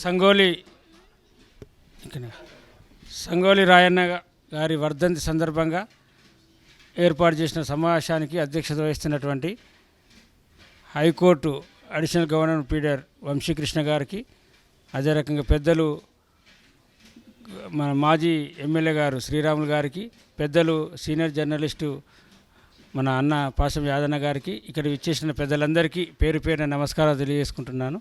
సంగోలి సంగోలి రాయన్న గారి వర్ధంతి సందర్భంగా ఏర్పాటు చేసిన సమావేశానికి అధ్యక్షత వహిస్తున్నటువంటి హైకోర్టు అడిషనల్ గవర్నర్ పీడర్ వంశీకృష్ణ గారికి, అదే రకంగా పెద్దలు మన మాజీ ఎమ్మెల్యే గారు శ్రీరాములు గారికి, పెద్దలు సీనియర్ జర్నలిస్టు మన అన్న పాశం యాదన్న గారికి, ఇక్కడ విచ్చేసిన పెద్దలందరికీ పేరు పేరున నమస్కారాలు తెలియజేసుకుంటున్నాను.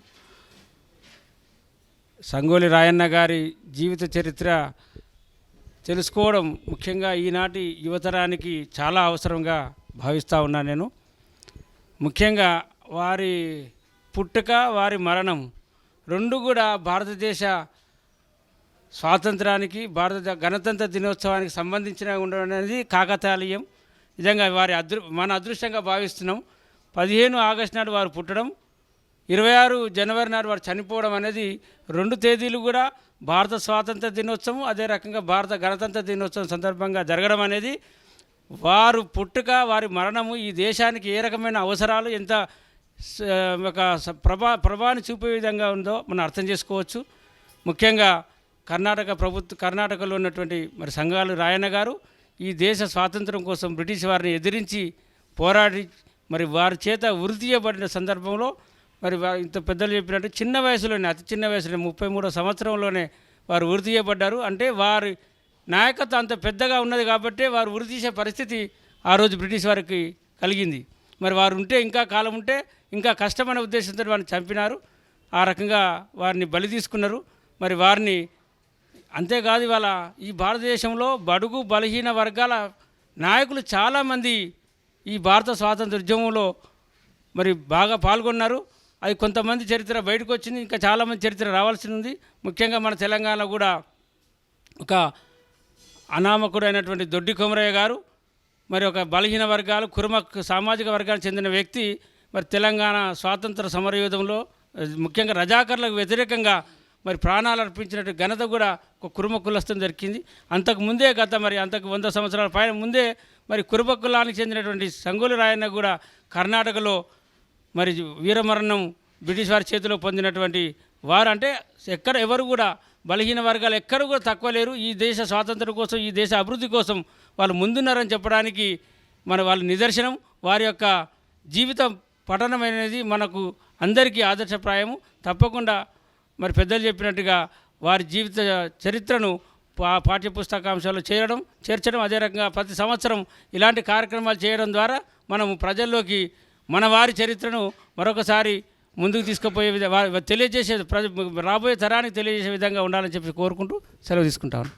సంగోలి రాయన్న గారి జీవిత చరిత్ర తెలుసుకోవడం ముఖ్యంగా ఈనాటి యువతరానికి చాలా అవసరంగా భావిస్తూ ఉన్నాను నేను. ముఖ్యంగా వారి పుట్టుక, వారి మరణం రెండు కూడా భారతదేశ స్వాతంత్రానికి, భారత గణతంత్ర దినోత్సవానికి సంబంధించిన ఉండడం అనేది కాకతాళీయం. నిజంగా వారి మన అదృష్టంగా భావిస్తున్నాం. 15 ఆగస్టు నాడు వారు పుట్టడం, 26 జనవరి నాడు వారు చనిపోవడం అనేది రెండు తేదీలు కూడా భారత స్వాతంత్ర దినోత్సవం, అదే రకంగా భారత గణతంత్ర దినోత్సవం సందర్భంగా జరగడం అనేది, వారు పుట్టుక, వారి మరణము ఈ దేశానికి ఏ రకమైన అవసరాలు, ఎంత ఒక ప్రభావాన్ని చూపే విధంగా ఉందో మనం అర్థం చేసుకోవచ్చు. ముఖ్యంగా కర్ణాటకలో ఉన్నటువంటి మరి సంగాలి రాయన్న గారు ఈ దేశ స్వాతంత్రం కోసం బ్రిటిష్ వారిని ఎదిరించి పోరాడి మరి వారి చేత ఉరి తీయబడిన సందర్భంలో, మరి ఇంత పెద్దలు చెప్పినట్టు చిన్న వయసులోనే, అతి చిన్న వయసులోనే 33వ సంవత్సరంలోనే వారు ఉరి తీయబడ్డారు. అంటే వారి నాయకత్వం అంత పెద్దగా ఉన్నది కాబట్టి వారు ఉరి తీసే పరిస్థితి ఆ రోజు బ్రిటిష్ వారికి కలిగింది. మరి వారు ఉంటే, ఇంకా కాలం ఉంటే ఇంకా కష్టమైన ఉద్దేశంతో వారిని చంపినారు. ఆ రకంగా వారిని బలి తీసుకున్నారు. మరి వారిని అంతేకాదు, ఇవాళ ఈ భారతదేశంలో బడుగు బలహీన వర్గాల నాయకులు చాలామంది ఈ భారత స్వాతంత్ర ఉద్యమంలో మరి బాగా పాల్గొన్నారు. అది కొంతమంది చరిత్ర బయటకు వచ్చింది, ఇంకా చాలామంది చరిత్ర రావాల్సి ఉంది. ముఖ్యంగా మన తెలంగాణలో కూడా ఒక అనామకుడైనటువంటి దొడ్డి కొమరయ్య గారు, మరి ఒక బలహీన వర్గాలు కుర్మ సామాజిక వర్గానికి చెందిన వ్యక్తి, మరి తెలంగాణ స్వాతంత్ర సమరయుధంలో ముఖ్యంగా రజాకర్లకు వ్యతిరేకంగా మరి ప్రాణాలు అర్పించినట్టు ఘనత కూడా ఒక కుర్మ కులస్థం దొరికింది. అంతకు 100 సంవత్సరాల పైన ముందే మరి కుర్మ కులానికి చెందినటువంటి సంగోలి రాయన్న కూడా కర్ణాటకలో మరి వీరమరణం బ్రిటిష్ వారి చేతిలో పొందినటువంటి వారు. అంటే ఎవరు కూడా బలహీన వర్గాలు ఎక్కడ కూడా తక్కువ లేరు. ఈ దేశ స్వాతంత్రం కోసం, ఈ దేశ అభివృద్ధి కోసం వాళ్ళు ముందున్నారని చెప్పడానికి వాళ్ళ నిదర్శనం. వారి యొక్క జీవిత పఠనం అనేది మనకు అందరికీ ఆదర్శప్రాయము. తప్పకుండా మరి పెద్దలు చెప్పినట్టుగా వారి జీవిత చరిత్రను పాఠ్యపుస్తకాంశాల్లో చేర్చడం, అదే రకంగా ప్రతి సంవత్సరం ఇలాంటి కార్యక్రమాలు చేయడం ద్వారా మనము ప్రజల్లోకి మన వారి చరిత్రను మరొకసారి ముందుకు తీసుకుపోయే విధంగా తెలియజేసే రాబోయే తరానికి తెలియజేసే విధంగా ఉండాలని చెప్పి కోరుకుంటూ సెలవు తీసుకుంటాను.